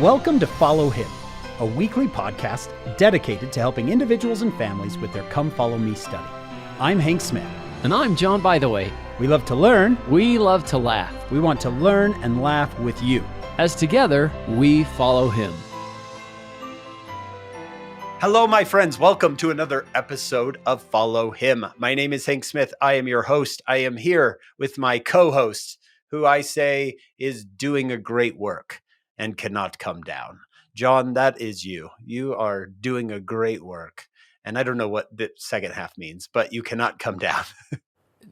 Welcome to Follow Him, a weekly podcast dedicated to helping individuals and families with their Come Follow Me study. I'm Hank Smith. And I'm John Bytheway. We love to learn. We love to laugh. We want to learn and laugh with you. As together, we follow Him. Hello, my friends. Welcome to another episode of Follow Him. My name is Hank Smith. I am your host. I am here with my co-host, who I say is doing a great work and cannot come down. John, that is you. You are doing a great work. And I don't know what the second half means, but you cannot come down.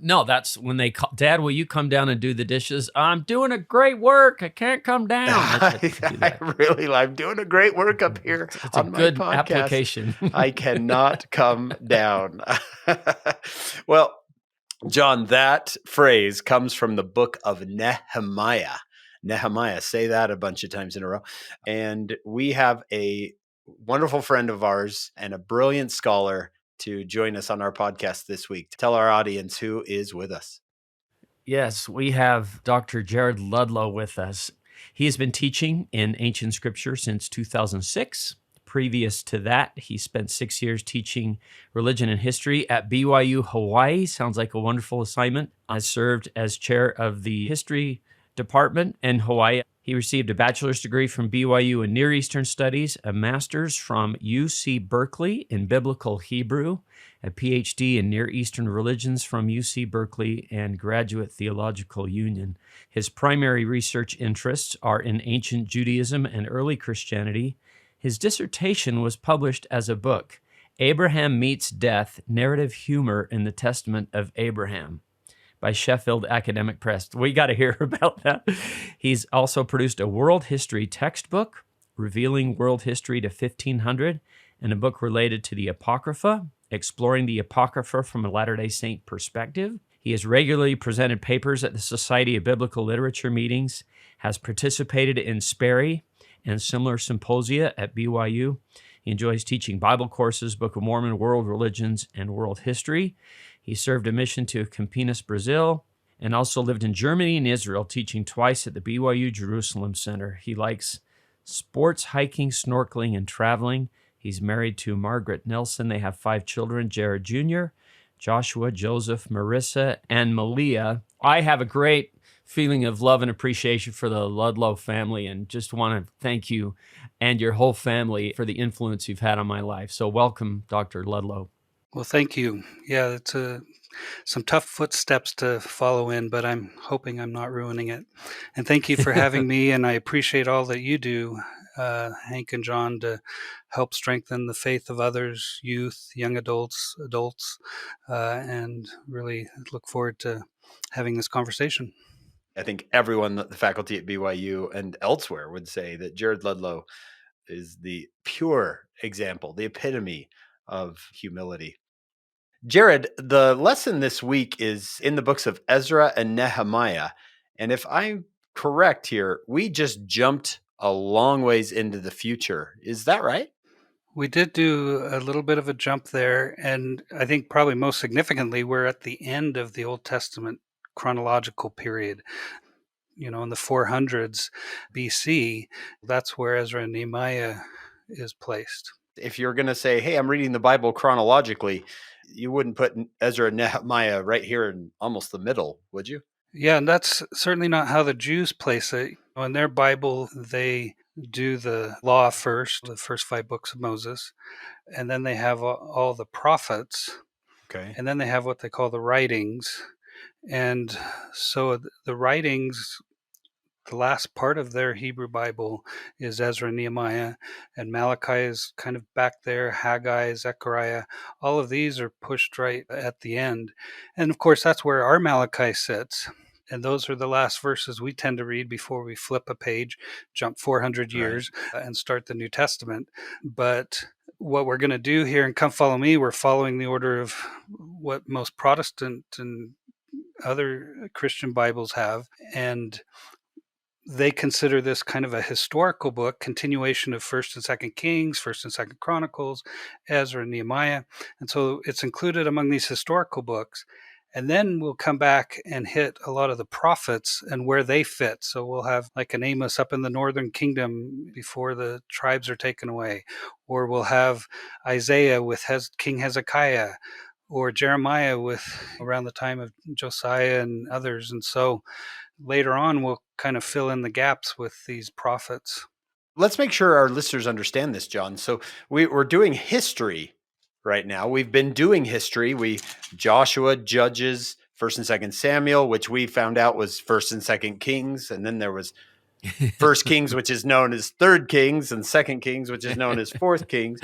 No, that's when they call, Dad, will you come down and do the dishes? I'm doing a great work. I can't come down. I'm doing a great work up here. It's a good application. I cannot come down. Well, John, that phrase comes from the book of Nehemiah. Nehemiah, say that a bunch of times in a row. And we have a wonderful friend of ours and a brilliant scholar to join us on our podcast this week. Tell our audience who is with us. Yes, we have Dr. Jared Ludlow with us. He has been teaching in ancient scripture since 2006. Previous to that, he spent 6 years teaching religion and history at BYU, Hawaii. Sounds like a wonderful assignment. I served as chair of the history department in Hawaii. He received a bachelor's degree from BYU in Near Eastern Studies, a master's from UC Berkeley in Biblical Hebrew, a PhD in Near Eastern Religions from UC Berkeley, and Graduate Theological Union. His primary research interests are in ancient Judaism and early Christianity. His dissertation was published as a book, Abraham Meets Death, Narrative Humor in the Testament of Abraham, by Sheffield Academic Press. We got to hear about that. He's also produced a world history textbook, Revealing World History to 1500, and a book related to the Apocrypha, Exploring the Apocrypha from a Latter-day Saint Perspective. He has regularly presented papers at the Society of Biblical Literature meetings, has participated in Sperry and similar symposia at BYU. He enjoys teaching Bible courses, Book of Mormon, world religions, and world history. He served a mission to Campinas, Brazil, and also lived in Germany and Israel, teaching twice at the BYU Jerusalem Center. He likes sports, hiking, snorkeling, and traveling. He's married to Margaret Nelson. They have 5 children, Jared Jr., Joshua, Joseph, Marissa, and Malia. I have a great feeling of love and appreciation for the Ludlow family, and just want to thank you and your whole family for the influence you've had on my life. So welcome, Dr. Ludlow. Well, thank you. Yeah, it's some tough footsteps to follow in, but I'm hoping I'm not ruining it. And thank you for having me, and I appreciate all that you do, Hank and John, to help strengthen the faith of others, youth, young adults, and really look forward to having this conversation. I think everyone, the faculty at BYU and elsewhere, would say that Jared Ludlow is the pure example, the epitome of humility. Jared, the lesson this week is in the books of Ezra and Nehemiah. And if I'm correct here, we just jumped a long ways into the future. Is that right? We did do a little bit of a jump there. And I think probably most significantly, we're at the end of the Old Testament chronological period. In the 400s BC, that's where Ezra and Nehemiah is placed. If you're going to say, hey, I'm reading the Bible chronologically, you wouldn't put Ezra and Nehemiah right here in almost the middle, would you? Yeah, and that's certainly not how the Jews place it. In their Bible, they do the law first, the first 5 books of Moses, and then they have all the prophets, okay, and then they have what they call the writings. And so the writings, the last part of their Hebrew Bible is Ezra and Nehemiah, and Malachi is kind of back there, Haggai, Zechariah. All of these are pushed right at the end. And of course, that's where our Malachi sits. And those are the last verses we tend to read before we flip a page, jump 400 years, and start the New Testament. But what we're going to do here in Come Follow Me, we're following the order of what most Protestant and other Christian Bibles have. And they consider this kind of a historical book, continuation of 1st and 2nd Kings, 1st and 2nd Chronicles, Ezra and Nehemiah. And so it's included among these historical books. And then we'll come back and hit a lot of the prophets and where they fit. So we'll have like an Amos up in the northern kingdom before the tribes are taken away. Or we'll have Isaiah with King Hezekiah, or Jeremiah with around the time of Josiah and others. And so later on, we'll kind of fill in the gaps with these prophets. Let's make sure our listeners understand this, John. So we're doing history right now. We've been doing history. Joshua, Judges, 1st and 2nd Samuel, which we found out was 1st and 2nd Kings, and then there was 1st Kings, which is known as 3rd Kings, and 2nd Kings, which is known as 4th Kings.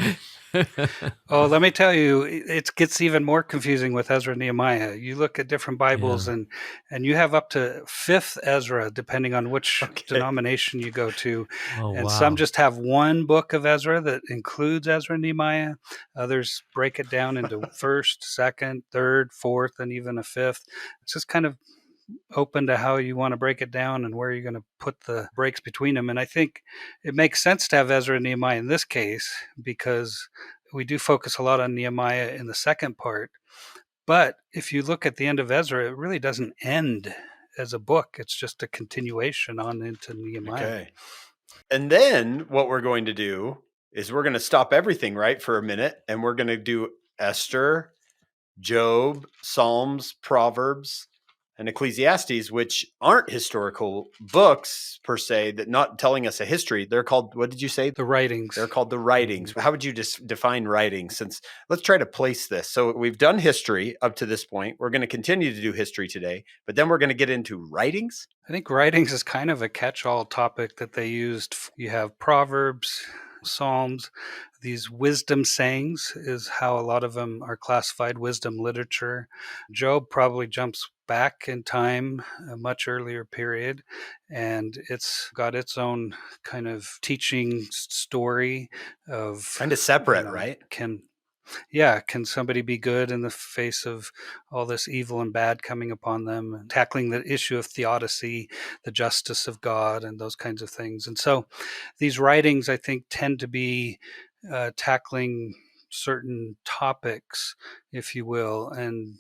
Oh, let me tell you, it gets even more confusing with Ezra and Nehemiah. You look at different Bibles, and you have up to 5th Ezra, depending on which denomination you go to. Oh, and wow. some just have one book of Ezra that includes Ezra and Nehemiah. Others break it down into 1st, 2nd, 3rd, 4th, and even a 5th. It's just kind of open to how you want to break it down and where you're going to put the breaks between them. And I think it makes sense to have Ezra and Nehemiah in this case, because we do focus a lot on Nehemiah in the second part. But if you look at the end of Ezra, it really doesn't end as a book. It's just a continuation on into Nehemiah. Okay. And then what we're going to do is we're going to stop everything right for a minute, and we're going to do Esther, Job, Psalms, Proverbs, and Ecclesiastes, which aren't historical books per se, that not telling us a history. They're called, what did you say? The writings. They're called the writings. How would you just define writings? Since let's try to place this. So we've done history up to this point. We're going to continue to do history today, but then we're going to get into writings. I think writings is kind of a catch-all topic that they used. You have Proverbs, Psalms, these wisdom sayings is how a lot of them are classified, wisdom literature. Job probably jumps back in time, a much earlier period, and it's got its own kind of teaching story of kind of separate, right? Can somebody be good in the face of all this evil and bad coming upon them, and tackling the issue of theodicy, the justice of God, and those kinds of things. And so these writings, I think, tend to be tackling certain topics, if you will, and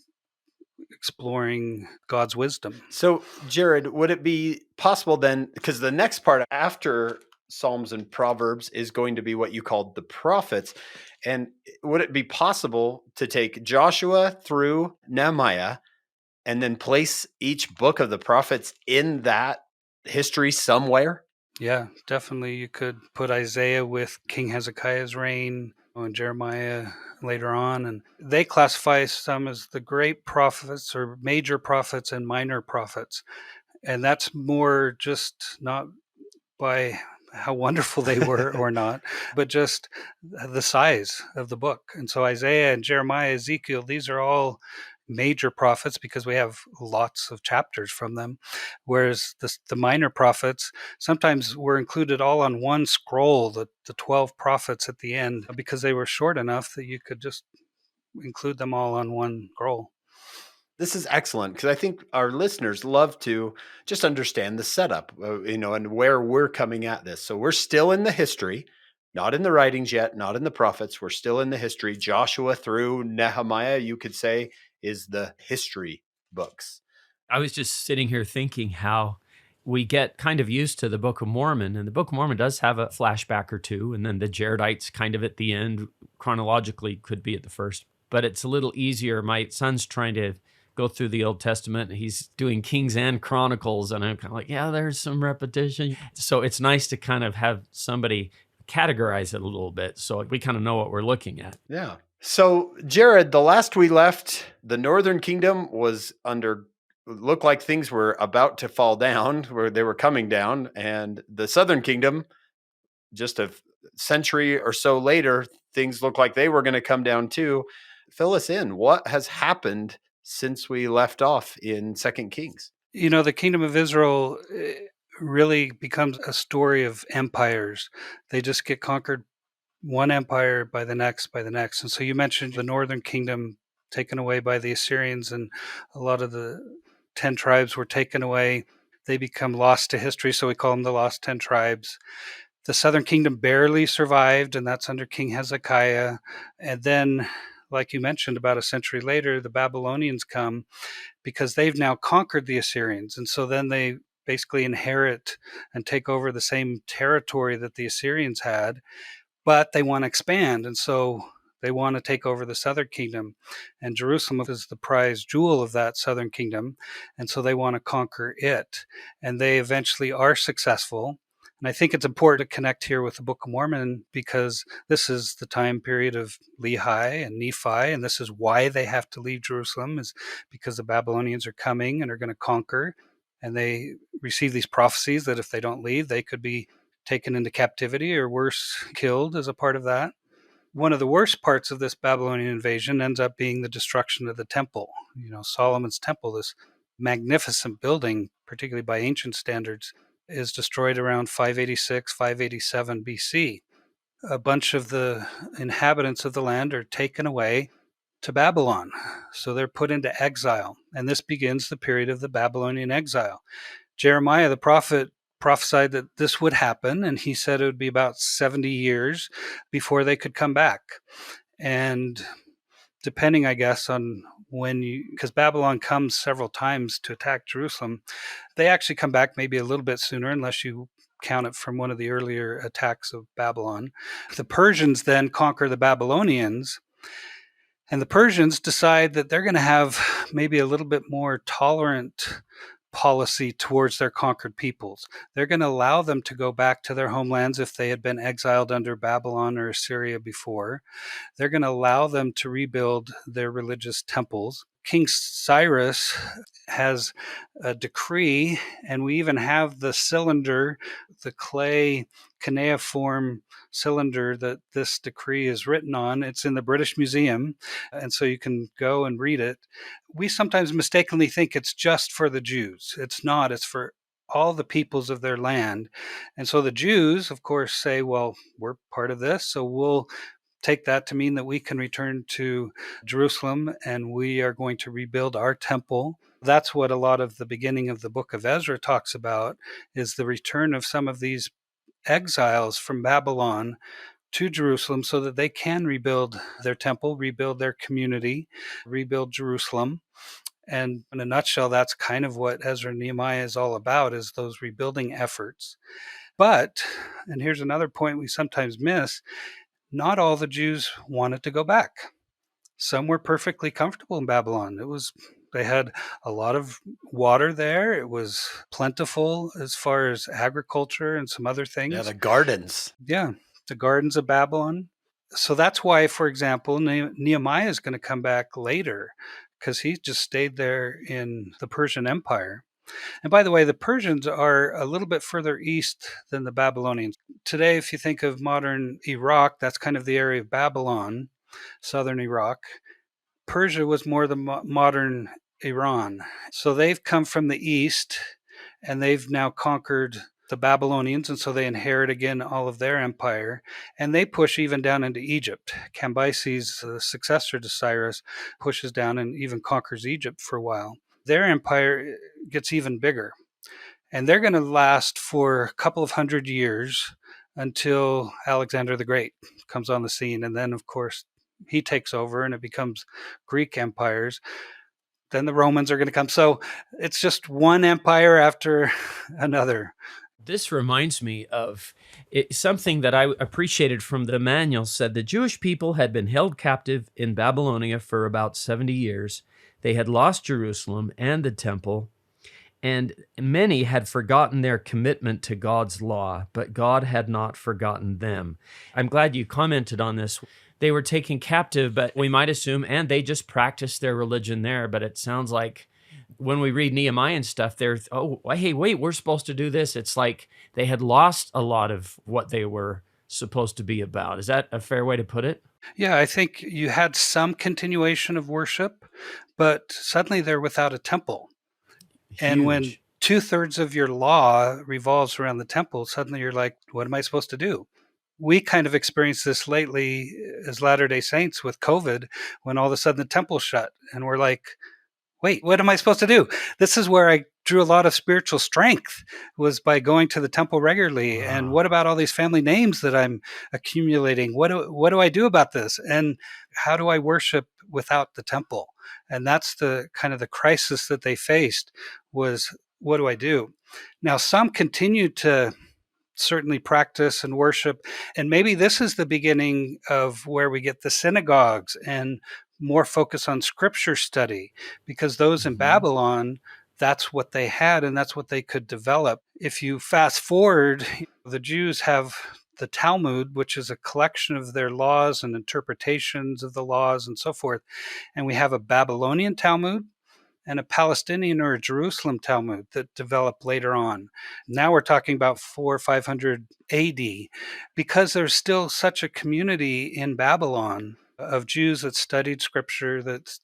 exploring God's wisdom. So, Jared, would it be possible then, because the next part after Psalms and Proverbs is going to be what you called the prophets, and would it be possible to take Joshua through Nehemiah and then place each book of the prophets in that history somewhere? Yeah, definitely. You could put Isaiah with King Hezekiah's reign, and Jeremiah later on, and they classify some as the great prophets or major prophets and minor prophets. And that's more just not by how wonderful they were or not, but just the size of the book. And so Isaiah and Jeremiah, Ezekiel, these are all major prophets because we have lots of chapters from them, whereas the minor prophets sometimes were included all on one scroll, the 12 prophets at the end, because they were short enough that you could just include them all on one scroll. This is excellent because I think our listeners love to just understand the setup, and where we're coming at this. So we're still in the history, not in the writings yet, not in the prophets. We're still in the history. Joshua through Nehemiah, you could say, is the history books. I was just sitting here thinking how we get kind of used to the Book of Mormon, and the Book of Mormon does have a flashback or two, and then the Jaredites kind of at the end, chronologically could be at the first, but it's a little easier. My son's trying to go through the Old Testament, and he's doing Kings and Chronicles, and I'm kind of like, yeah, there's some repetition. So it's nice to kind of have somebody categorize it a little bit so we kind of know what we're looking at. Yeah. So, Jared, the last we left, the Northern Kingdom looked like things were about to fall down, where they were coming down, and the Southern Kingdom, just a century or so later, things look like they were going to come down too. Fill us in. What has happened since we left off in 2 Kings? The kingdom of Israel really becomes a story of empires. They just get conquered one empire by the next, by the next. And so you mentioned the northern kingdom taken away by the Assyrians, and a lot of the 10 tribes were taken away. They become lost to history, so we call them the lost 10 tribes. The southern kingdom barely survived, and that's under King Hezekiah. And then like you mentioned, about a century later, the Babylonians come because they've now conquered the Assyrians. And so then they basically inherit and take over the same territory that the Assyrians had, but they want to expand. And so they want to take over the southern kingdom. And Jerusalem is the prize jewel of that southern kingdom. And so they want to conquer it. And they eventually are successful. And I think it's important to connect here with the Book of Mormon because this is the time period of Lehi and Nephi, and this is why they have to leave Jerusalem, is because the Babylonians are coming and are going to conquer. And they receive these prophecies that if they don't leave, they could be taken into captivity or worse, killed as a part of that. One of the worst parts of this Babylonian invasion ends up being the destruction of the temple. Solomon's temple, this magnificent building, particularly by ancient standards, is destroyed around 586, 587 BC. A bunch of the inhabitants of the land are taken away to Babylon. So they're put into exile. And this begins the period of the Babylonian exile. Jeremiah the prophet prophesied that this would happen, and he said it would be about 70 years before they could come back. And depending, I guess, on because Babylon comes several times to attack Jerusalem, they actually come back maybe a little bit sooner, unless you count it from one of the earlier attacks of Babylon. The Persians then conquer the Babylonians, and the Persians decide that they're going to have maybe a little bit more tolerant policy towards their conquered peoples. They're going to allow them to go back to their homelands if they had been exiled under Babylon or Assyria before. They're going to allow them to rebuild their religious temples. King Cyrus has a decree, and we even have the cylinder, the clay cuneiform cylinder that this decree is written on. It's in the British Museum, and so you can go and read it. We sometimes mistakenly think it's just for the Jews. It's not. It's for all the peoples of their land. And so the Jews, of course, say, well, we're part of this, so we'll take that to mean that we can return to Jerusalem and we are going to rebuild our temple. That's what a lot of the beginning of the book of Ezra talks about, is the return of some of these exiles from Babylon to Jerusalem so that they can rebuild their temple, rebuild their community, rebuild Jerusalem. And in a nutshell, that's kind of what Ezra and Nehemiah is all about, is those rebuilding efforts. But, and here's another point we sometimes miss, not all the Jews wanted to go back. Some were perfectly comfortable in Babylon. They had a lot of water there. It was plentiful as far as agriculture and some other things. Yeah, the gardens. Yeah, the gardens of Babylon. So that's why, for example, Nehemiah is going to come back later, because he just stayed there in the Persian Empire. And by the way, the Persians are a little bit further east than the Babylonians. Today, if you think of modern Iraq, that's kind of the area of Babylon, southern Iraq. Persia was more the modern Iran. So they've come from the east, and they've now conquered the Babylonians, and so they inherit again all of their empire, and they push even down into Egypt. Cambyses, the successor to Cyrus, pushes down and even conquers Egypt for a while. Their empire gets even bigger, and they're going to last for a couple of hundred years until Alexander the Great comes on the scene, and then, of course, he takes over and it becomes Greek empires. Then the Romans are going to come. So it's just one empire after another. This reminds me of something that I appreciated from the manual. Said the Jewish people had been held captive in Babylonia for about 70 years. They had lost Jerusalem and the temple, and many had forgotten their commitment to God's law, but God had not forgotten them. I'm glad you commented on this. They were taken captive, but we might assume, and they just practiced their religion there, but it sounds like when we read Nehemiah and stuff, they're, oh, hey, wait, we're supposed to do this. It's like they had lost a lot of what they were supposed to be about. Is that a fair way to put it? Yeah, I think you had some continuation of worship, but suddenly they're without a temple. Huge. And when 2/3 of your law revolves around the temple, suddenly you're like, what am I supposed to do? We kind of experienced this lately as Latter-day Saints with COVID, when all of a sudden the temple shut, and we're like, wait, what am I supposed to do? This is where I drew a lot of spiritual strength, was by going to the temple regularly. Wow. And what about all these family names that I'm accumulating? What do I do about this? And how do I worship without the temple? And that's the kind of the crisis that they faced, was, what do I do? Now, some continue to certainly practice and worship. And maybe this is the beginning of where we get the synagogues and more focus on scripture study, because those in Babylon, that's what they had and that's what they could develop. If you fast forward, the Jews have the Talmud, which is a collection of their laws and interpretations of the laws and so forth. And we have a Babylonian Talmud and a Palestinian or a Jerusalem Talmud that developed later on. Now we're talking about 400 or 500 AD, because there's still such a community in Babylon of Jews that studied scripture, that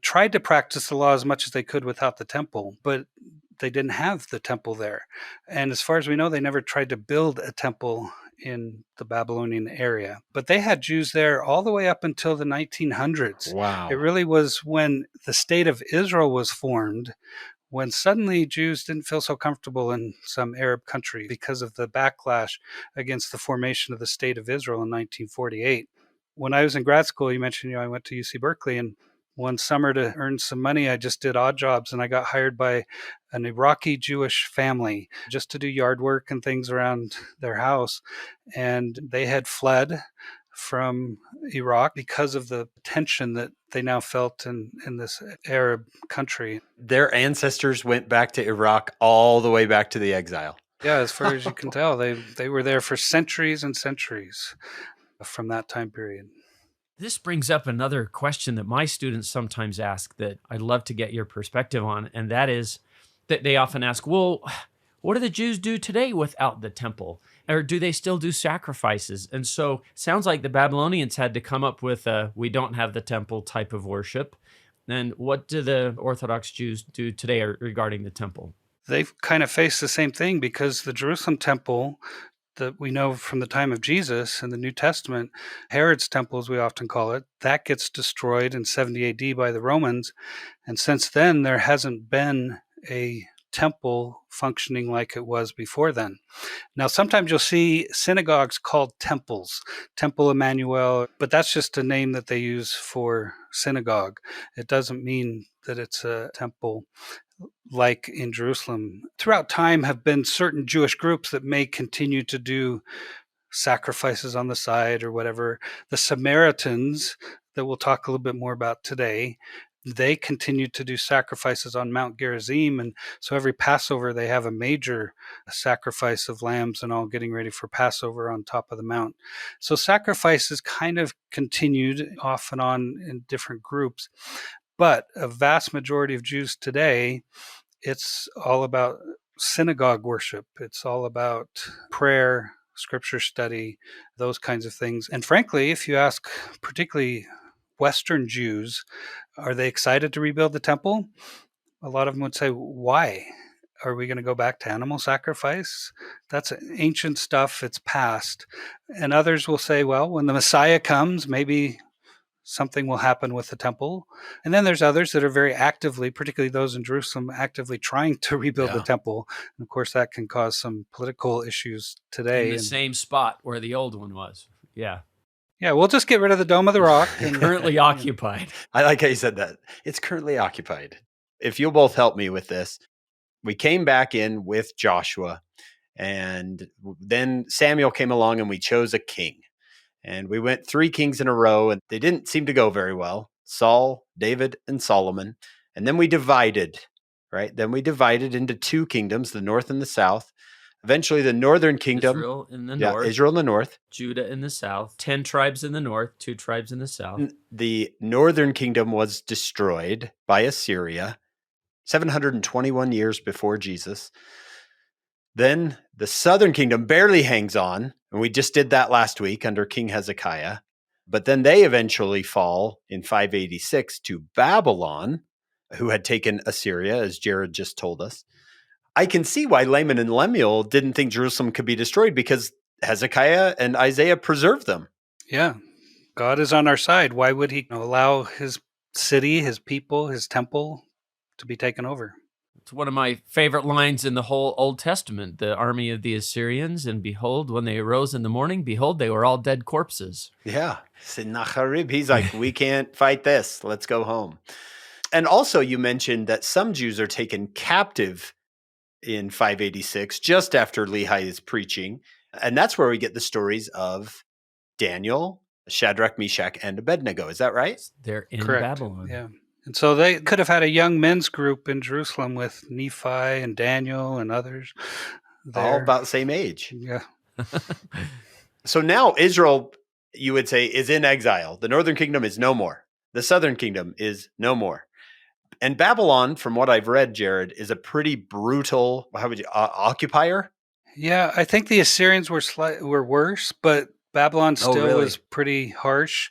tried to practice the law as much as they could without the temple, but they didn't have the temple there. And as far as we know, they never tried to build a temple in the Babylonian area. But they had Jews there all the way up until the 1900s. Wow. It really was when the state of Israel was formed, when suddenly Jews didn't feel so comfortable in some Arab country because of the backlash against the formation of the state of Israel in 1948. When I was in grad school, you mentioned, I went to UC Berkeley, and one summer, to earn some money, I just did odd jobs, and I got hired by an Iraqi Jewish family just to do yard work and things around their house. And they had fled from Iraq because of the tension that they now felt in this Arab country. Their ancestors went back to Iraq all the way back to the exile. Yeah, as far as you can tell, they were there for centuries and centuries from that time period. This brings up another question that my students sometimes ask that I'd love to get your perspective on, and that is that they often ask, well, what do the Jews do today without the temple? Or do they still do sacrifices? And so sounds like the Babylonians had to come up with a we don't have the temple type of worship. And what do the Orthodox Jews do today regarding the temple? They've kind of faced the same thing, because the Jerusalem temple that we know from the time of Jesus in the New Testament, Herod's temple, as we often call it, that gets destroyed in 70 AD by the Romans. And since then, there hasn't been a temple functioning like it was before then. Now, sometimes you'll see synagogues called temples, Temple Emmanuel, but that's just a name that they use for synagogue. It doesn't mean that it's a temple like in Jerusalem. Throughout time have been certain Jewish groups that may continue to do sacrifices on the side or whatever. The Samaritans, that we'll talk a little bit more about today, they continue to do sacrifices on Mount Gerizim. And so every Passover, they have a major sacrifice of lambs and all, getting ready for Passover on top of the mount. So sacrifices kind of continued off and on in different groups. But a vast majority of Jews today, it's all about synagogue worship. It's all about prayer, scripture study, those kinds of things. And frankly, if you ask particularly Western Jews, are they excited to rebuild the temple? A lot of them would say, why? Are we going to go back to animal sacrifice? That's ancient stuff. It's past. And others will say, well, when the Messiah comes, maybe something will happen with the temple. And then there's others that are very actively, particularly those in Jerusalem, actively trying to rebuild the temple. And of course, that can cause some political issues today. In the same spot where the old one was. Yeah. Yeah, we'll just get rid of the Dome of the Rock. And currently occupied. I like how you said that. It's currently occupied. If you'll both help me with this, we came back in with Joshua, and then Samuel came along and we chose a king. And we went 3 kings in a row, and they didn't seem to go very well. Saul, David, and Solomon. And then we divided, right? Then we divided into 2 kingdoms, the north and the south. Eventually, the northern kingdom. Israel in the north. Israel in the north. Judah in the south. 10 tribes in the north, 2 tribes in the south. The northern kingdom was destroyed by Assyria 721 years before Jesus. Then the southern kingdom barely hangs on, and we just did that last week under King Hezekiah. But then they eventually fall in 586 to Babylon, who had taken Assyria, as Jared just told us. I can see why Laman and Lemuel didn't think Jerusalem could be destroyed, because Hezekiah and Isaiah preserved them. Yeah, God is on our side. Why would he allow his city, his people, his temple to be taken over. It's one of my favorite lines in the whole Old Testament, the army of the Assyrians, and behold, when they arose in the morning, behold, they were all dead corpses. Yeah. Sennacherib, he's like, we can't fight this. Let's go home. And also, you mentioned that some Jews are taken captive in 586, just after Lehi is preaching. And that's where we get the stories of Daniel, Shadrach, Meshach, and Abednego. Is that right? They're in Correct. Babylon. Yeah. And so they could have had a young men's group in Jerusalem with Nephi and Daniel and others there. All about the same age. Yeah. So now Israel, you would say, is in exile. The northern kingdom is no more. The southern kingdom is no more. And Babylon, from what I've read, Jared, is a pretty brutal, occupier? Yeah, I think the Assyrians were worse, but Babylon still really? was pretty harsh,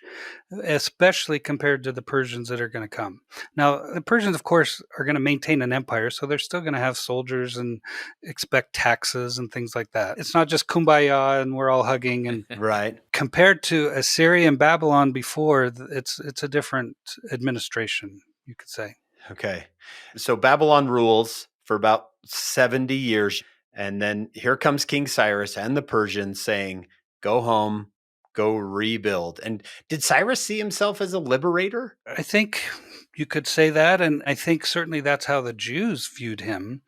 especially compared to the Persians that are going to come. Now, the Persians, of course, are going to maintain an empire, so they're still going to have soldiers and expect taxes and things like that. It's not just kumbaya and we're all hugging. And Right. compared to Assyria and Babylon before, it's a different administration, you could say. Okay. So Babylon rules for about 70 years. And then here comes King Cyrus and the Persians saying, go home, go rebuild. And did Cyrus see himself as a liberator? I think you could say that. And I think certainly that's how the Jews viewed him.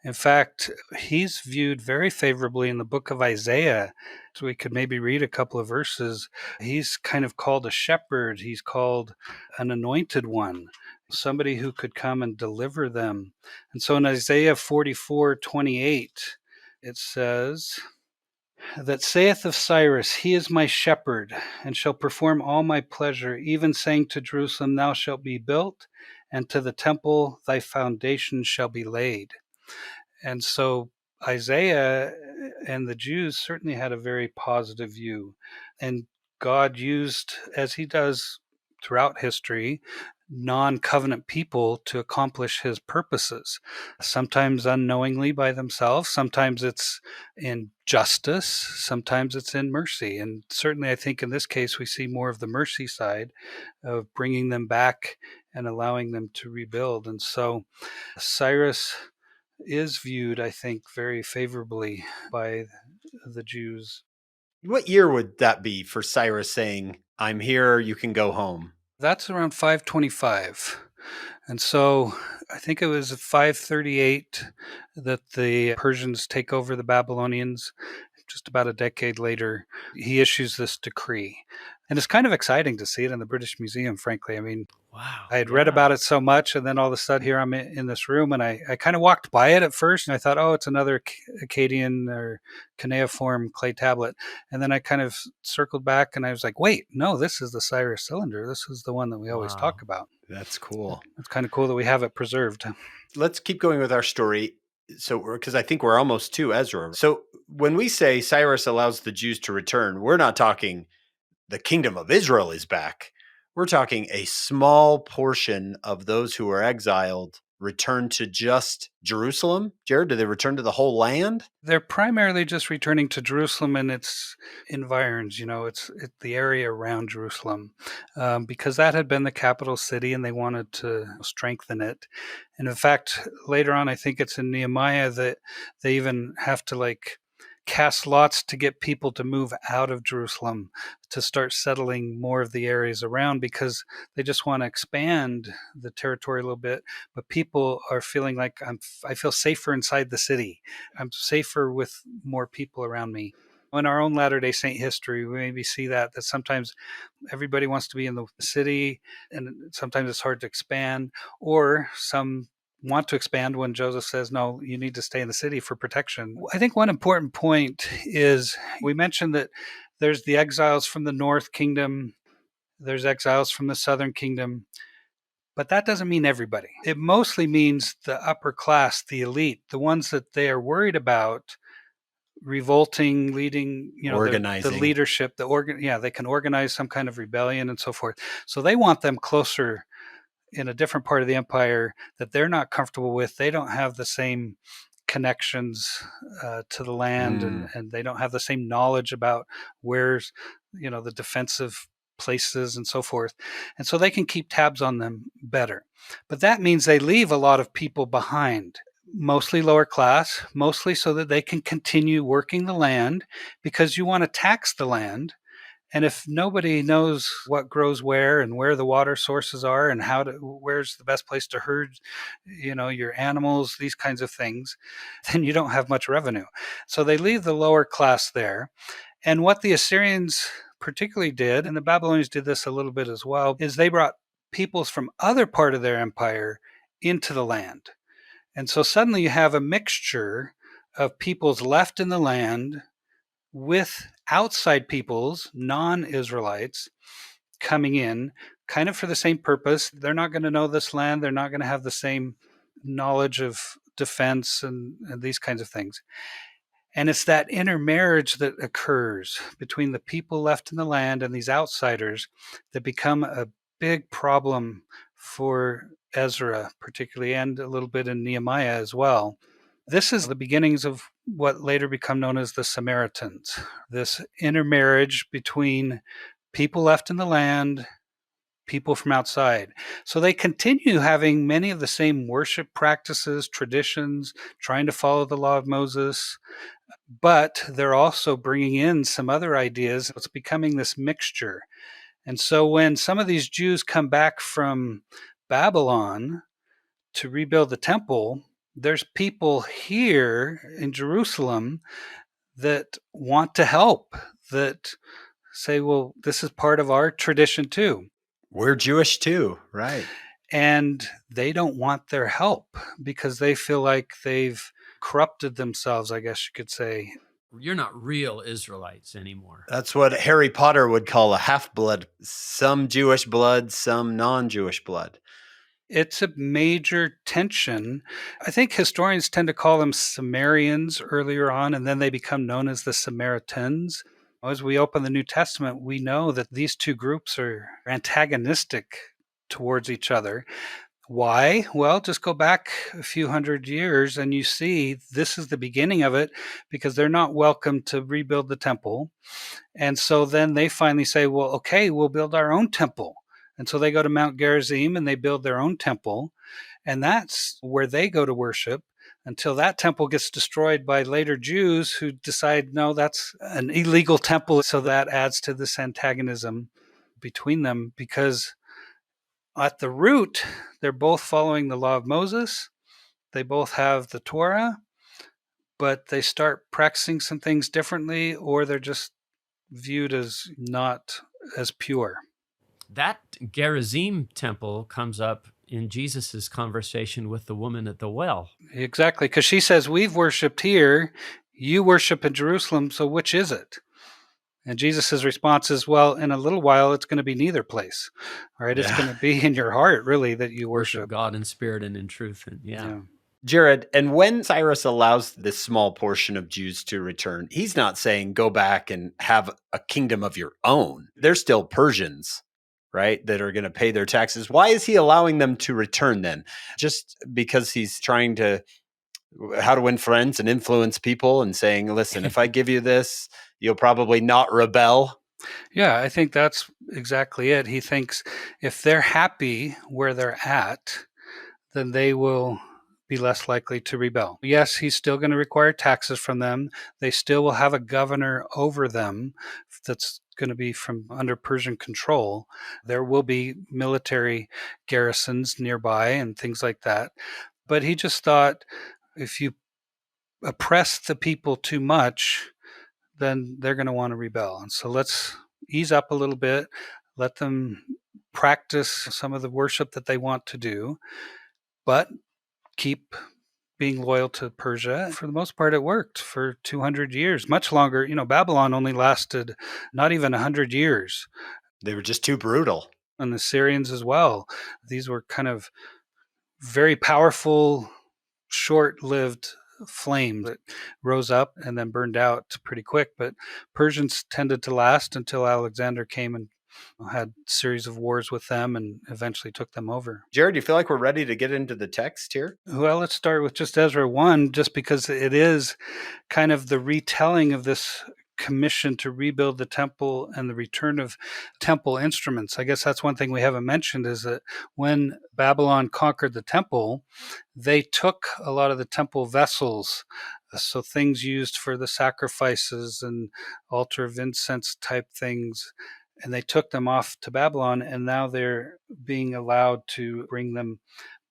In fact, he's viewed very favorably in the book of Isaiah. So we could maybe read a couple of verses. He's kind of called a shepherd. He's called an anointed one, somebody who could come and deliver them. And so in Isaiah 44:28, it says, that saith of Cyrus, he is my shepherd, and shall perform all my pleasure, even saying to Jerusalem, thou shalt be built, and to the temple thy foundation shall be laid. And so Isaiah and the Jews certainly had a very positive view. And God used, as he does throughout history, non-covenant people to accomplish his purposes, sometimes unknowingly by themselves, sometimes it's in justice, sometimes it's in mercy. And certainly I think in this case we see more of the mercy side of bringing them back and allowing them to rebuild. And so Cyrus is viewed, I think, very favorably by the Jews. What year would that be for Cyrus saying, I'm here, you can go home? That's around 525. And so I think it was 538 that the Persians take over the Babylonians. Just about a decade later, he issues this decree. And it's kind of exciting to see it in the British Museum, frankly. I mean, wow, I had read about it so much, and then all of a sudden here I'm in this room, and I kind of walked by it at first, and I thought, oh, it's another Akkadian or cuneiform clay tablet. And then I kind of circled back, and I was like, wait, no, this is the Cyrus cylinder. This is the one that we always talk about. That's cool. It's kind of cool that we have it preserved. Let's keep going with our story. So, because I think we're almost to Ezra. So when we say Cyrus allows the Jews to return, we're not talking the kingdom of Israel is back. We're talking a small portion of those who are exiled return to just Jerusalem. Jared, do they return to the whole land? They're primarily just returning to Jerusalem and its environs. It's the area around Jerusalem, because that had been the capital city and they wanted to strengthen it. And in fact, later on, I think it's in Nehemiah that they even have to cast lots to get people to move out of Jerusalem to start settling more of the areas around, because they just want to expand the territory a little bit. But people are feeling like I feel safer inside the city. I'm safer with more people around me. In our own Latter-day Saint history, we maybe see that sometimes everybody wants to be in the city, and sometimes it's hard to expand, or some want to expand when Joseph says, no, you need to stay in the city for protection. I think one important point is we mentioned that there's the exiles from the north kingdom, there's exiles from the southern kingdom, but that doesn't mean everybody. It mostly means the upper class, the elite, the ones that they are worried about revolting, leading, organizing. the leadership, they can organize some kind of rebellion and so forth. So they want them closer in a different part of the empire that they're not comfortable with. They don't have the same connections to the land, and they don't have the same knowledge about where's the defensive places and so forth. And so they can keep tabs on them better. But that means they leave a lot of people behind, mostly lower class, mostly so that they can continue working the land, because you want to tax the land. And if nobody knows what grows where and where the water sources are and where's the best place to herd, your animals, these kinds of things, then you don't have much revenue. So they leave the lower class there. And what the Assyrians particularly did, and the Babylonians did this a little bit as well, is they brought peoples from other part of their empire into the land. And so suddenly you have a mixture of peoples left in the land with outside peoples, non-Israelites, coming in kind of for the same purpose. They're not going to know this land. They're not going to have the same knowledge of defense and these kinds of things. And it's that intermarriage that occurs between the people left in the land and these outsiders that become a big problem for Ezra, particularly, and a little bit in Nehemiah as well. This is the beginnings of what later become known as the Samaritans, this intermarriage between people left in the land, people from outside. So they continue having many of the same worship practices, traditions, trying to follow the law of Moses, but they're also bringing in some other ideas. It's becoming this mixture. And so when some of these Jews come back from Babylon to rebuild the temple, there's people here in Jerusalem that want to help, that say, well, this is part of our tradition too. We're Jewish too, right? And they don't want their help because they feel like they've corrupted themselves, I guess you could say. You're not real Israelites anymore. That's what Harry Potter would call a half-blood. Some Jewish blood, some non-Jewish blood. It's a major tension. I think historians tend to call them Samaritans earlier on, and then they become known as the Samaritans. As we open the New Testament, we know that these two groups are antagonistic towards each other. Why? Well, just go back a few hundred years and you see this is the beginning of it, because they're not welcome to rebuild the temple. And so then they finally say, well, okay, we'll build our own temple. And so they go to Mount Gerizim and they build their own temple. And that's where they go to worship until that temple gets destroyed by later Jews who decide, no, that's an illegal temple. So that adds to this antagonism between them, because at the root, they're both following the law of Moses. They both have the Torah, but they start practicing some things differently, or they're just viewed as not as pure. That Gerizim temple comes up in Jesus's conversation with the woman at the well. Exactly, because she says, we've worshipped here, you worship in Jerusalem, so which is it? And Jesus' response is, well, in a little while, it's going to be neither place. All right, It's going to be in your heart, really, that you worship God in spirit and in truth. And Jared, and when Cyrus allows this small portion of Jews to return, he's not saying go back and have a kingdom of your own. They're still Persians, right, that are going to pay their taxes. Why is he allowing them to return then? Just because he's trying to, how to win friends and influence people and saying, listen, if I give you this, you'll probably not rebel. Yeah, I think that's exactly it. He thinks if they're happy where they're at, then they will be less likely to rebel. Yes, he's still going to require taxes from them. They still will have a governor over them that's going to be from under Persian control. There will be military garrisons nearby and things like that. But he just thought, if you oppress the people too much, then they're going to want to rebel. And so let's ease up a little bit, let them practice some of the worship that they want to do, but keep being loyal to Persia. For the most part, it worked for 200 years, much longer. Babylon only lasted not even 100 years. They were just too brutal. And the Syrians as well. These were kind of very powerful, short-lived flame that rose up and then burned out pretty quick. But Persians tended to last until Alexander came and had a series of wars with them and eventually took them over. Jared, do you feel like we're ready to get into the text here? Well, let's start with just Ezra 1, just because it is kind of the retelling of this commissioned to rebuild the temple and the return of temple instruments. I guess that's one thing we haven't mentioned, is that when Babylon conquered the temple, they took a lot of the temple vessels, so things used for the sacrifices and altar of incense type things, and they took them off to Babylon, and now they're being allowed to bring them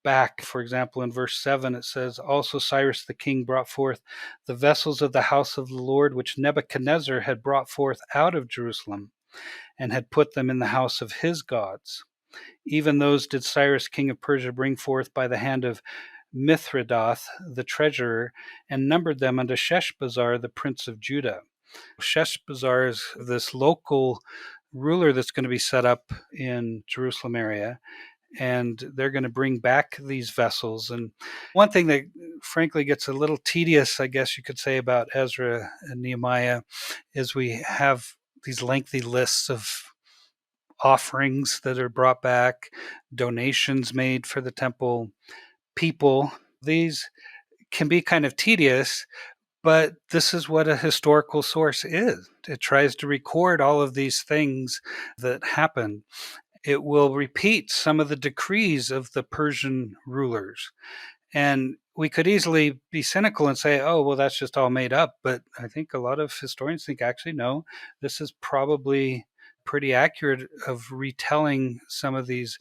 back. For example, in verse 7, it says, "Also Cyrus the king brought forth the vessels of the house of the Lord, which Nebuchadnezzar had brought forth out of Jerusalem, and had put them in the house of his gods. Even those did Cyrus king of Persia bring forth by the hand of Mithridath the treasurer, and numbered them unto Sheshbazzar the prince of Judah." Sheshbazzar is this local ruler that's going to be set up in Jerusalem area, and they're going to bring back these vessels. And one thing that frankly gets a little tedious, I guess you could say, about Ezra and Nehemiah is we have these lengthy lists of offerings that are brought back, donations made for the temple, people. These can be kind of tedious, but this is what a historical source is. It tries to record all of these things that happen. It will repeat some of the decrees of the Persian rulers. And we could easily be cynical and say, oh, well, that's just all made up. But I think a lot of historians think, actually, no, this is probably pretty accurate of retelling some of these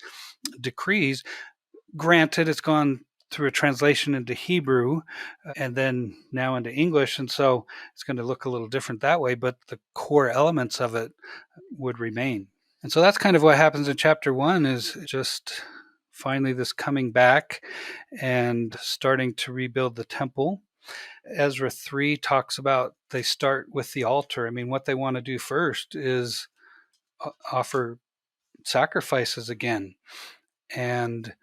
decrees. Granted, it's gone through a translation into Hebrew and then now into English, and so it's going to look a little different that way, but the core elements of it would remain. And so that's kind of what happens in chapter 1, is just finally this coming back and starting to rebuild the temple. Ezra 3 talks about they start with the altar. I mean, what they want to do first is offer sacrifices again. And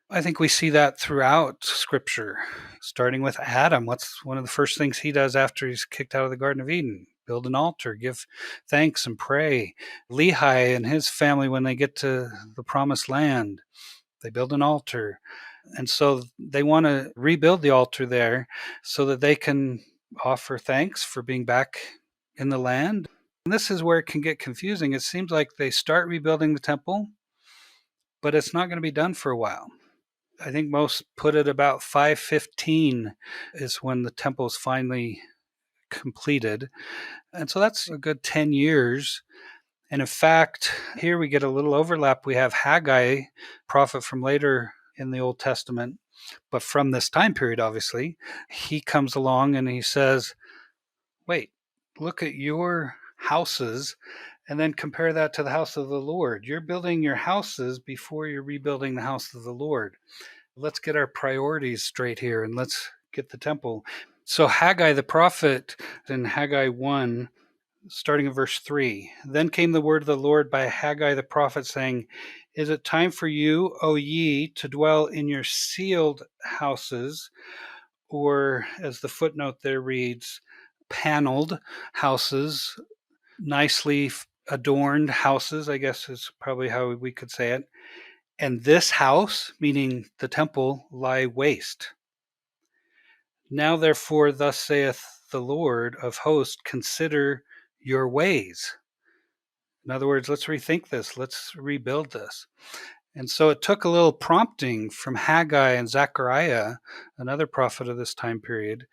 I think we see that throughout Scripture, starting with Adam. What's one of the first things he does after he's kicked out of the Garden of Eden? Build an altar, give thanks and pray. Lehi and his family, when they get to the Promised Land, they build an altar. And so they want to rebuild the altar there so that they can offer thanks for being back in the land. And this is where it can get confusing. It seems like they start rebuilding the temple, but it's not going to be done for a while. I think most put it about 515 is when the temple is finally completed. And so that's a good 10 years. And in fact, here we get a little overlap. We have Haggai, prophet from later in the Old Testament, but from this time period, obviously. He comes along and he says, wait, look at your houses and then compare that to the house of the Lord. You're building your houses before you're rebuilding the house of the Lord. Let's get our priorities straight here and let's get the temple. So Haggai the prophet in Haggai 1, starting in verse 3, "Then came the word of the Lord by Haggai the prophet, saying, Is it time for you, O ye, to dwell in your sealed houses?" Or, as the footnote there reads, paneled houses, nicely adorned houses, I guess is probably how we could say it. "And this house," meaning the temple, "lie waste. Now therefore, thus saith the Lord of hosts, consider your ways." In other words, let's rethink this. Let's rebuild this. And so it took a little prompting from Haggai and Zechariah, another prophet of this time period,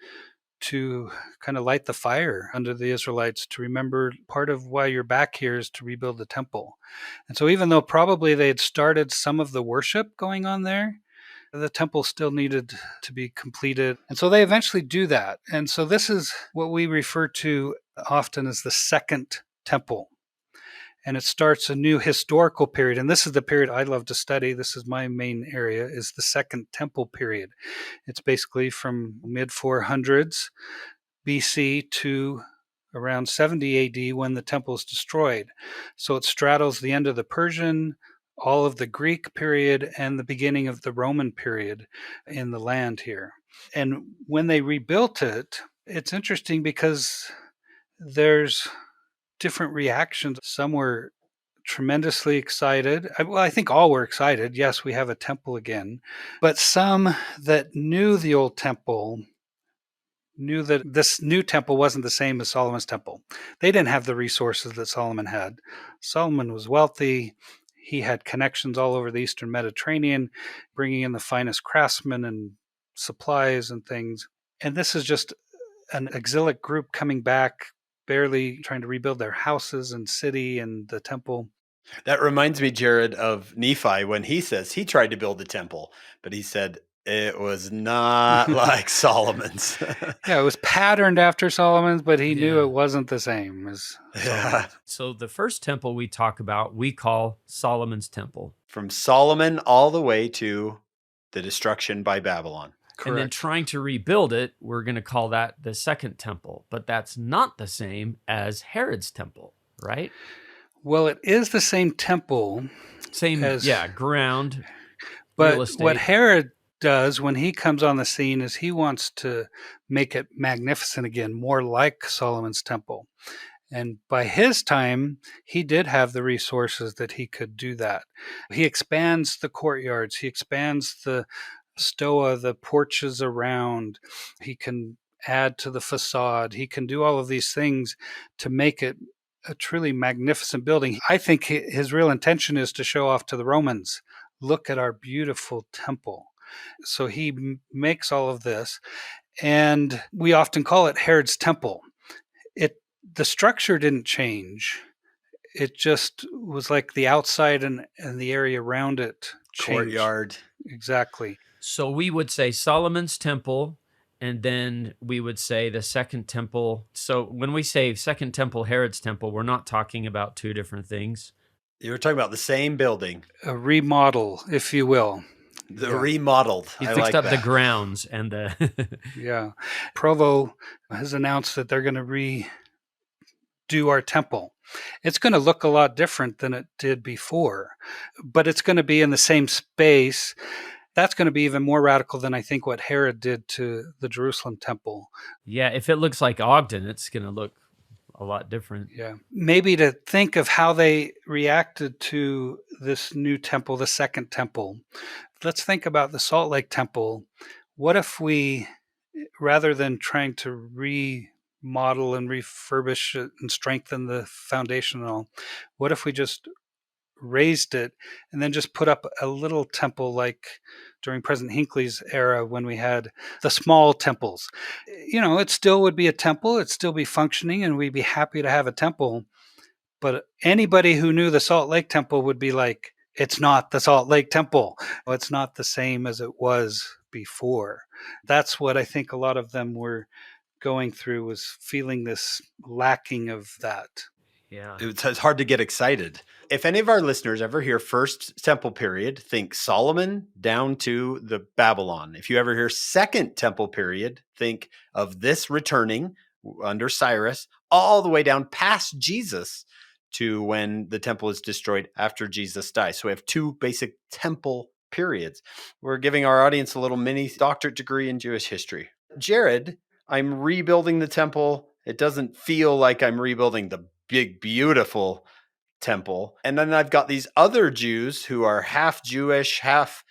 to kind of light the fire under the Israelites, to remember part of why you're back here is to rebuild the temple. And so even though probably they had started some of the worship going on there, the temple still needed to be completed. And so they eventually do that. And so this is what we refer to often as the Second Temple. And it starts a new historical period. And this is the period I love to study. This is my main area, is the Second Temple period. It's basically from mid-400s BC to around 70 AD when the temple is destroyed. So it straddles the end of the Persian, all of the Greek period, and the beginning of the Roman period in the land here. And when they rebuilt it, it's interesting because there's different reactions. Some were tremendously excited. Well, I think all were excited. Yes, we have a temple again. But some that knew the old temple knew that this new temple wasn't the same as Solomon's temple. They didn't have the resources that Solomon had. Solomon was wealthy. He had connections all over the Eastern Mediterranean, bringing in the finest craftsmen and supplies and things. And this is just an exilic group coming back, barely trying to rebuild their houses and city and the temple. That reminds me, Jared, of Nephi when he says he tried to build a temple, but he said it was not like Solomon's. Yeah, it was patterned after Solomon's, but he knew Yeah. it wasn't the same as Yeah. Solomon's. So the first temple we talk about, we call Solomon's temple. From Solomon all the way to the destruction by Babylon. And then Correct. trying to rebuild it, we're going to call that the second temple. But that's not the same as Herod's temple, right? Well, it is the same temple, Same, As- ground, real but estate. what Herod does when he comes on the scene is he wants to make it magnificent again, more like Solomon's temple. And by his time, he did have the resources that he could do that. He expands the courtyards, he expands the stoa, the porches around. He can add to the facade. He can do all of these things to make it a truly magnificent building. I think his real intention is to show off to the Romans, look at our beautiful temple. So he makes all of this, and we often call it Herod's temple. The structure didn't change. It just was like the outside and the area around it changed. Courtyard. Exactly. So we would say Solomon's temple, and then we would say the second temple. So when we say second temple, Herod's temple, we're not talking about two different things. You were talking about the same building, A remodel, if you will. the Yeah. remodeled. He I fixed like up the that. grounds and the Yeah. Provo has announced that they're going to redo our temple. It's going to look a lot different than it did before, but it's going to be in the same space. That's going to be even more radical than I think what Herod did to the Jerusalem temple. Yeah, if it looks like Ogden, it's going to look a lot different. Yeah. Maybe to think of how they reacted to this new temple, the second temple. Let's think about the Salt Lake temple. What if we, rather than trying to remodel and refurbish it and strengthen the foundation and all, what if we just raised it and then just put up a little temple like during President Hinckley's era when we had the small temples? It still would be a temple, it'd still be functioning, and we'd be happy to have a temple. But anybody who knew the Salt Lake temple would be like, it's not the Salt Lake temple. It's not the same as it was before. That's what I think a lot of them were going through, was feeling this lacking of that. Yeah. It's hard to get excited. If any of our listeners ever hear first temple period, think Solomon down to the Babylon. If you ever hear second temple period, think of this returning under Cyrus all the way down past Jesus to when the temple is destroyed after Jesus dies. So we have two basic temple periods. We're giving our audience a little mini doctorate degree in Jewish history. Jared, I'm rebuilding the temple. It doesn't feel like I'm rebuilding the big, beautiful temple. And then I've got these other Jews who are half Jewish, half,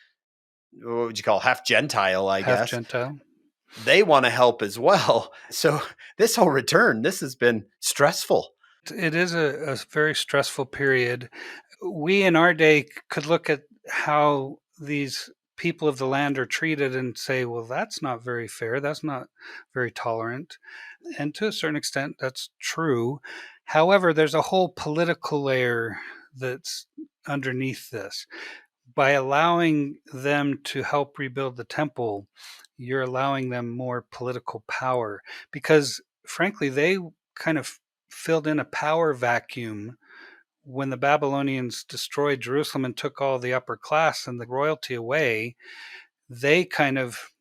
what would you call, half Gentile, I Half guess. Gentile. They want to help as well. So this whole return, this has been stressful. It is a very stressful period. We in our day could look at how these people of the land are treated and say, well, that's not very fair. That's not very tolerant. And to a certain extent, that's true. However, there's a whole political layer that's underneath this. By allowing them to help rebuild the temple, you're allowing them more political power, because frankly, they kind of filled in a power vacuum when the Babylonians destroyed Jerusalem and took all the upper class and the royalty away. They kind of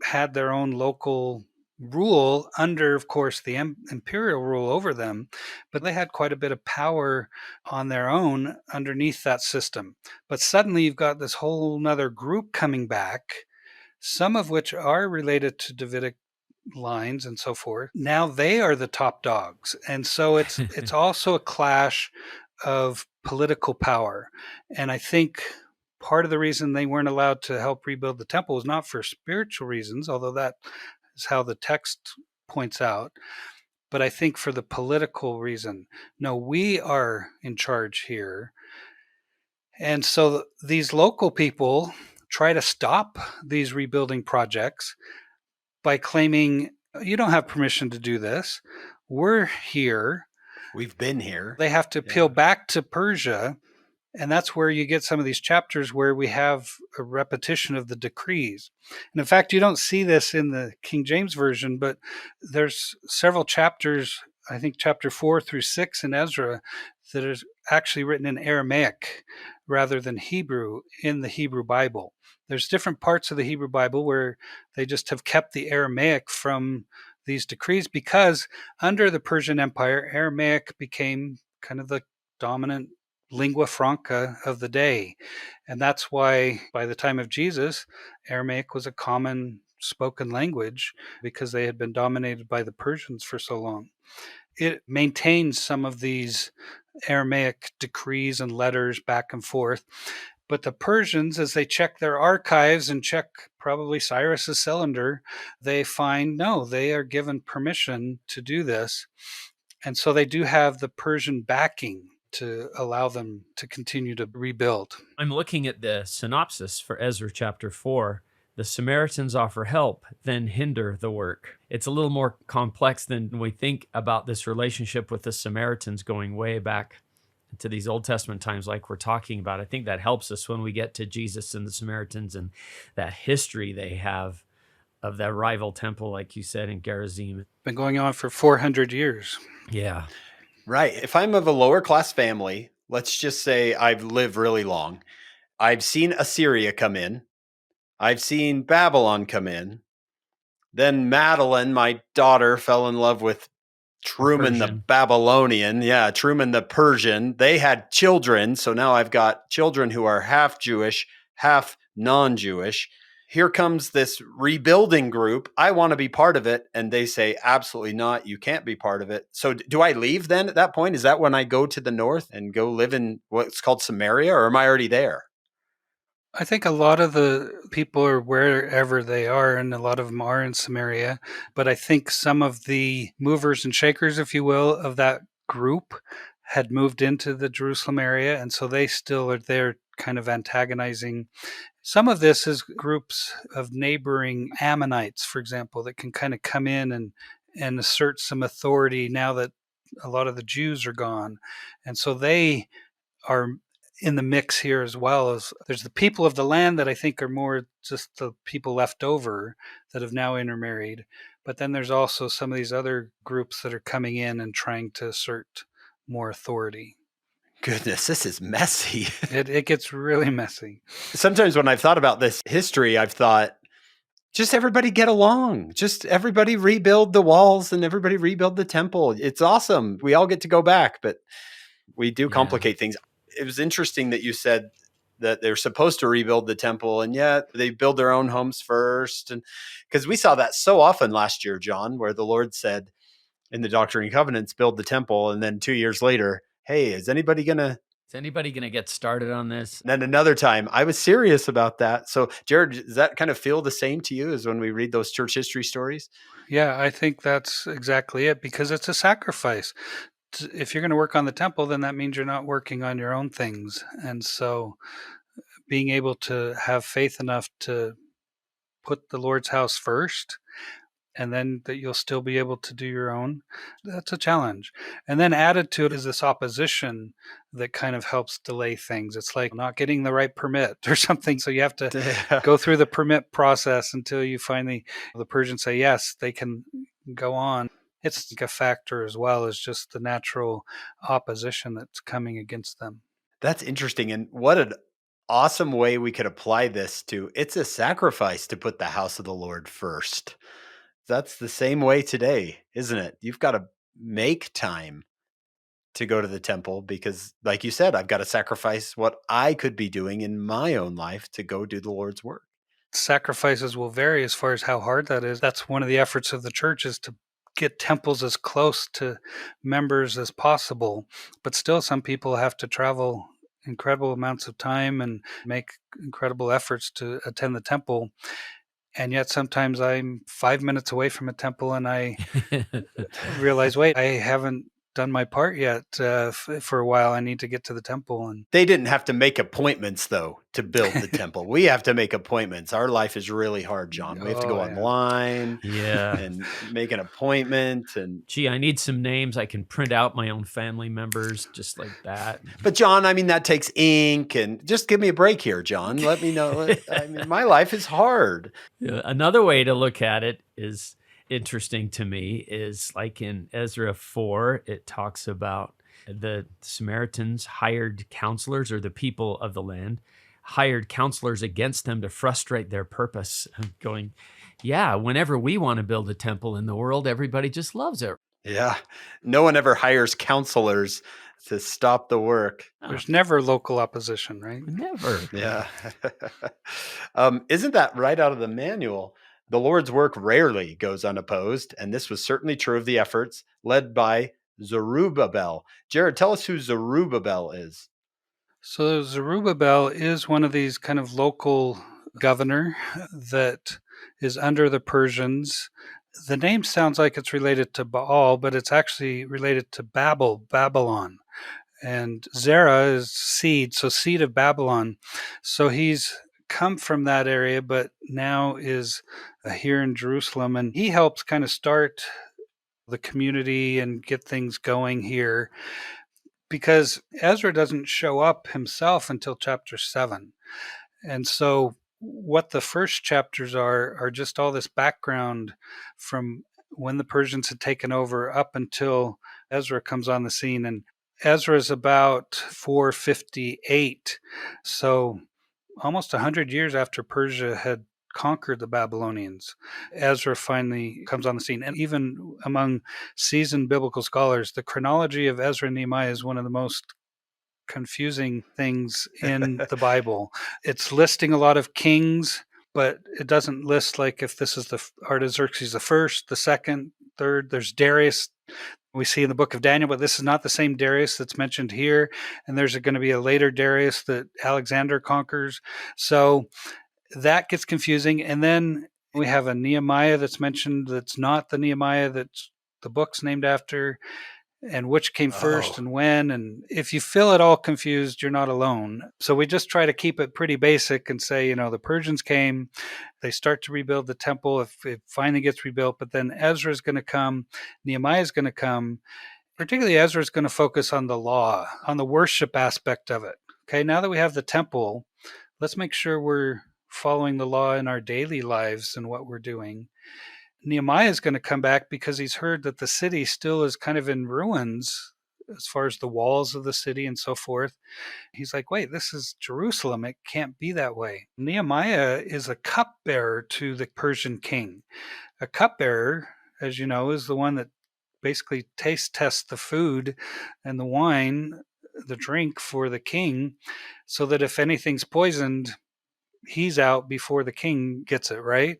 had their own local rule under, of course, the imperial rule over them, but they had quite a bit of power on their own underneath that system. But suddenly you've got this whole nother group coming back, some of which are related to Davidic lines and so forth. Now they are the top dogs. And so it's also a clash of political power. And I think part of the reason they weren't allowed to help rebuild the temple was not for spiritual reasons, although that is how the text points out. But I think for the political reason, no, we are in charge here. And so these local people try to stop these rebuilding projects by claiming, you don't have permission to do this. We're here. We've been here. They have to appeal back to Persia. And that's where you get some of these chapters where we have a repetition of the decrees. And in fact, you don't see this in the King James Version, but there's several chapters, I think chapter 4 through 6 in Ezra, that is actually written in Aramaic rather than Hebrew in the Hebrew Bible. There's different parts of the Hebrew Bible where they just have kept the Aramaic from these decrees because under the Persian Empire, Aramaic became kind of the dominant lingua franca of the day. And that's why by the time of Jesus, Aramaic was a common spoken language because they had been dominated by the Persians for so long. It maintains some of these Aramaic decrees and letters back and forth. But the Persians, as they check their archives and check probably Cyrus's cylinder, they find no, they are given permission to do this. And so they do have the Persian backing to allow them to continue to rebuild. I'm looking at the synopsis for Ezra chapter 4. The Samaritans offer help, then hinder the work. It's a little more complex than we think about this relationship with the Samaritans going way back to these Old Testament times like we're talking about. I think that helps us when we get to Jesus and the Samaritans and that history they have of that rival temple, like you said, in Gerizim. Been going on for 400 years. Yeah. Right. If I'm of a lower class family, let's just say I've lived really long. I've seen Assyria come in. I've seen Babylon come in. Then Madeline, my daughter, fell in love with Truman the Babylonian. Yeah, Truman the Persian. They had children. So now I've got children who are half Jewish, half non-Jewish. Here comes this rebuilding group. I want to be part of it. And they say, absolutely not. You can't be part of it. So do I leave then at that point? Is that when I go to the north and go live in what's called Samaria, or am I already there? I think a lot of the people are wherever they are, and a lot of them are in Samaria. But I think some of the movers and shakers, if you will, of that group had moved into the Jerusalem area. And so they still are there kind of antagonizing. Some of this is groups of neighboring Ammonites, for example, that can kind of come in and assert some authority now that a lot of the Jews are gone. And so they are in the mix here as well. As there's the people of the land that I think are more just the people left over that have now intermarried. But then there's also some of these other groups that are coming in and trying to assert more authority. Goodness, this is messy. It gets really messy. Sometimes when I've thought about this history, I've thought, just everybody get along. Just everybody rebuild the walls and everybody rebuild the temple. It's awesome. We all get to go back, but we do complicate things. It was interesting that you said that they're supposed to rebuild the temple, and yet they build their own homes first. And because we saw that so often last year, John, where the Lord said in the Doctrine and Covenants, build the temple. And then 2 years later, hey, is anybody going to get started on this? And then another time, I was serious about that. So, Jared, does that kind of feel the same to you as when we read those church history stories? Yeah, I think that's exactly it, because it's a sacrifice. If you're going to work on the temple, then that means you're not working on your own things. And so being able to have faith enough to put the Lord's house first, and then that you'll still be able to do your own, that's a challenge. And then added to it is this opposition that kind of helps delay things. It's like not getting the right permit or something. So you have to go through the permit process until you finally, the Persians say, yes, they can go on. It's like a factor as well as just the natural opposition that's coming against them. That's interesting. And what an awesome way we could apply this to. It's a sacrifice to put the house of the Lord first. That's the same way today, isn't it? You've got to make time to go to the temple because, like you said, I've got to sacrifice what I could be doing in my own life to go do the Lord's work. Sacrifices will vary as far as how hard that is. That's one of the efforts of the church, is to get temples as close to members as possible. But still, some people have to travel incredible amounts of time and make incredible efforts to attend the temple. And yet sometimes I'm 5 minutes away from a temple and I realize, wait, I haven't done my part yet for a while. I need to get to the temple. And They didn't have to make appointments, though, to build the temple. We have to make appointments. Our life is really hard, John. We have to go yeah. online Yeah. and make an appointment. And Gee, I need some names. I can print out my own family members just like that. But John, I mean, that takes ink, and just give me a break here, John. Let me know. I mean, my life is hard. Another way to look at it is interesting to me is like in Ezra 4, it talks about the Samaritans hired counselors, or the people of the land hired counselors against them to frustrate their purpose. Going, yeah, whenever we want to build a temple in the world, everybody just loves it. Yeah. No one ever hires counselors to stop the work. There's never local opposition, right? Never. Yeah. Isn't that right out of the manual? The Lord's work rarely goes unopposed, and this was certainly true of the efforts led by Zerubbabel. Jared, tell us who Zerubbabel is. So Zerubbabel is one of these kind of local governor that is under the Persians. The name sounds like it's related to Baal, but it's actually related to Babylon. And Zerah is seed, so seed of Babylon. So he's come from that area, but now is here in Jerusalem. And he helps kind of start the community and get things going here, because Ezra doesn't show up himself until chapter 7. And so what the first chapters are just all this background from when the Persians had taken over up until Ezra comes on the scene. And Ezra is about 458. So almost 100 years after Persia had conquered the Babylonians, Ezra finally comes on the scene. And even among seasoned biblical scholars, the chronology of Ezra and Nehemiah is one of the most confusing things in the Bible. It's listing a lot of kings, but it doesn't list like if this is the Artaxerxes the first, the second, third. There's Darius we see in the book of Daniel, but this is not the same Darius that's mentioned here. And there's going to be a later Darius that Alexander conquers. So that gets confusing. And then we have a Nehemiah that's mentioned that's not the Nehemiah that's the book's named after, and which came first and when. And if you feel it all confused, you're not alone. So we just try to keep it pretty basic and say, the Persians came, they start to rebuild the temple if it finally gets rebuilt, but then Ezra is going to come, Nehemiah is going to come. Particularly Ezra is going to focus on the law, on the worship aspect of it. Okay, now that we have the temple, let's make sure we're following the law in our daily lives and what we're doing. Nehemiah is going to come back because he's heard that the city still is kind of in ruins as far as the walls of the city and so forth. He's like, wait, this is Jerusalem. It can't be that way. Nehemiah is a cupbearer to the Persian king. A cupbearer, as you know, is the one that basically taste tests the food and the wine, the drink for the king, so that if anything's poisoned, he's out before the king gets it, right?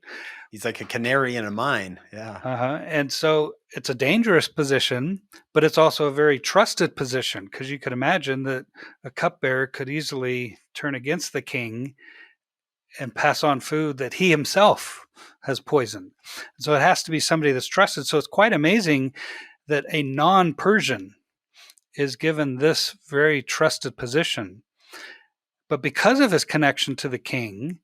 He's like a canary in a mine. Yeah. And so it's a dangerous position, but it's also a very trusted position, because you could imagine that a cupbearer could easily turn against the king and pass on food that he himself has poisoned. So it has to be somebody that's trusted. So it's quite amazing that a non-Persian is given this very trusted position. But because of his connection to the king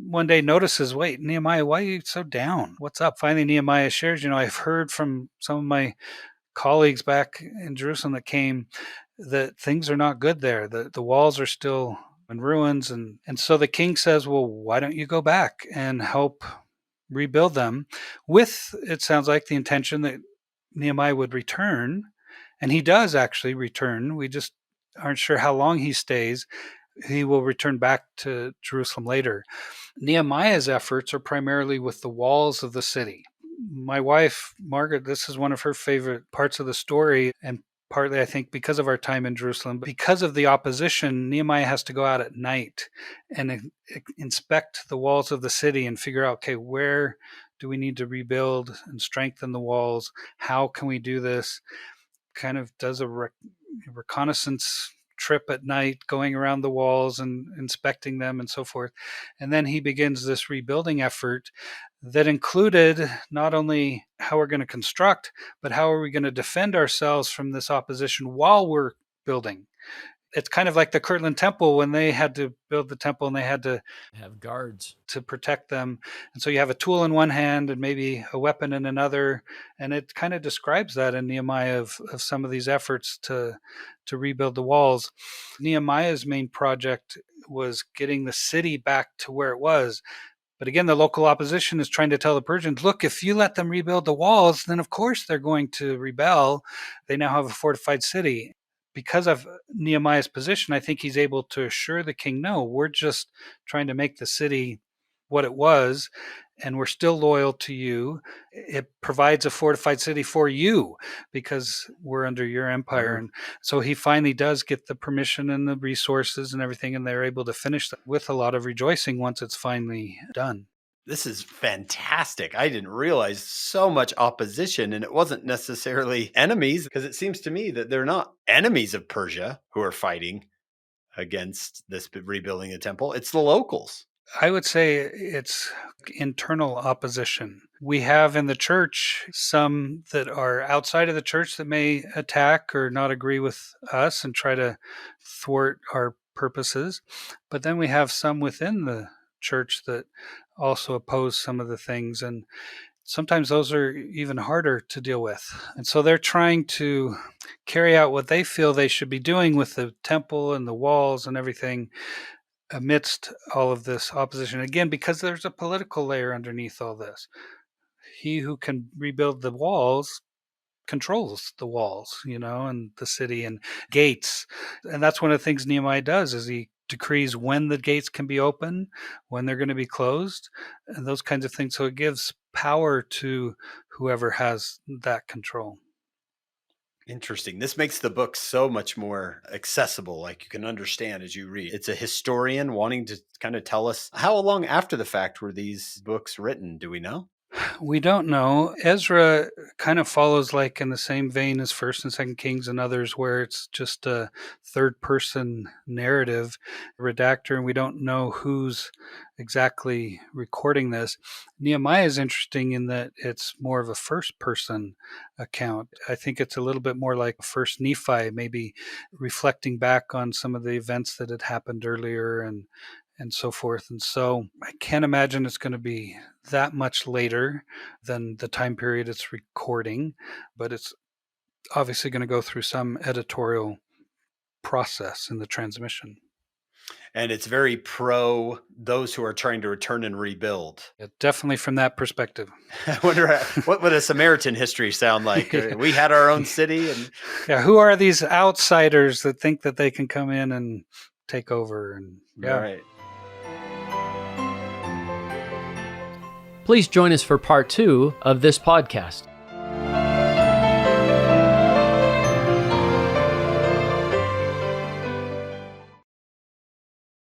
one day notices, wait, Nehemiah, why are you so down? What's up? Finally, Nehemiah shares, I've heard from some of my colleagues back in Jerusalem that came that things are not good there. The walls are still in ruins. And so the king says, well, why don't you go back and help rebuild them, with, it sounds like, the intention that Nehemiah would return. And he does actually return. We just aren't sure how long he stays. He will return back to Jerusalem later. Nehemiah's efforts are primarily with the walls of the city. My wife, Margaret, this is one of her favorite parts of the story, and partly, I think, because of our time in Jerusalem. But because of the opposition, Nehemiah has to go out at night and inspect the walls of the city and figure out, okay, where do we need to rebuild and strengthen the walls? How can we do this? Kind of does a reconnaissance trip at night, going around the walls and inspecting them and so forth. And then he begins this rebuilding effort that included not only how we're going to construct, but how are we going to defend ourselves from this opposition while we're building. It's kind of like the Kirtland Temple when they had to build the temple and they had to have guards to protect them. And so you have a tool in one hand and maybe a weapon in another. And it kind of describes that in Nehemiah of some of these efforts to rebuild the walls. Nehemiah's main project was getting the city back to where it was. But again, the local opposition is trying to tell the Persians, look, if you let them rebuild the walls, then of course they're going to rebel. They now have a fortified city. Because of Nehemiah's position, I think he's able to assure the king, no, we're just trying to make the city what it was, and we're still loyal to you. It provides a fortified city for you because we're under your empire. And so he finally does get the permission and the resources and everything, and they're able to finish that with a lot of rejoicing once it's finally done. This is fantastic. I didn't realize so much opposition, and it wasn't necessarily enemies, because it seems to me that they're not enemies of Persia who are fighting against this rebuilding the temple. It's the locals. I would say it's internal opposition. We have in the church some that are outside of the church that may attack or not agree with us and try to thwart our purposes. But then we have some within the church that also oppose some of the things. And sometimes those are even harder to deal with. And so they're trying to carry out what they feel they should be doing with the temple and the walls and everything amidst all of this opposition. Again, because there's a political layer underneath all this. He who can rebuild the walls controls the walls, and the city and gates. And that's one of the things Nehemiah does is he decrees when the gates can be open, when they're going to be closed, and those kinds of things. So it gives power to whoever has that control. Interesting. This makes the book so much more accessible, like you can understand as you read. It's a historian wanting to kind of tell us how long after the fact were these books written? Do we know? We don't know. Ezra kind of follows like in the same vein as First and Second Kings and others, where it's just a third-person narrative redactor, and we don't know who's exactly recording this. Nehemiah is interesting in that it's more of a first-person account. I think it's a little bit more like First Nephi, maybe reflecting back on some of the events that had happened earlier and so forth. And so I can't imagine it's going to be that much later than the time period it's recording, but it's obviously going to go through some editorial process in the transmission. And it's very pro those who are trying to return and rebuild. Yeah, definitely from that perspective. I wonder what would a Samaritan history sound like? Yeah. We had our own city. And yeah, who are these outsiders that think that they can come in and take over? And yeah. Right. Please join us for part 2 of this podcast.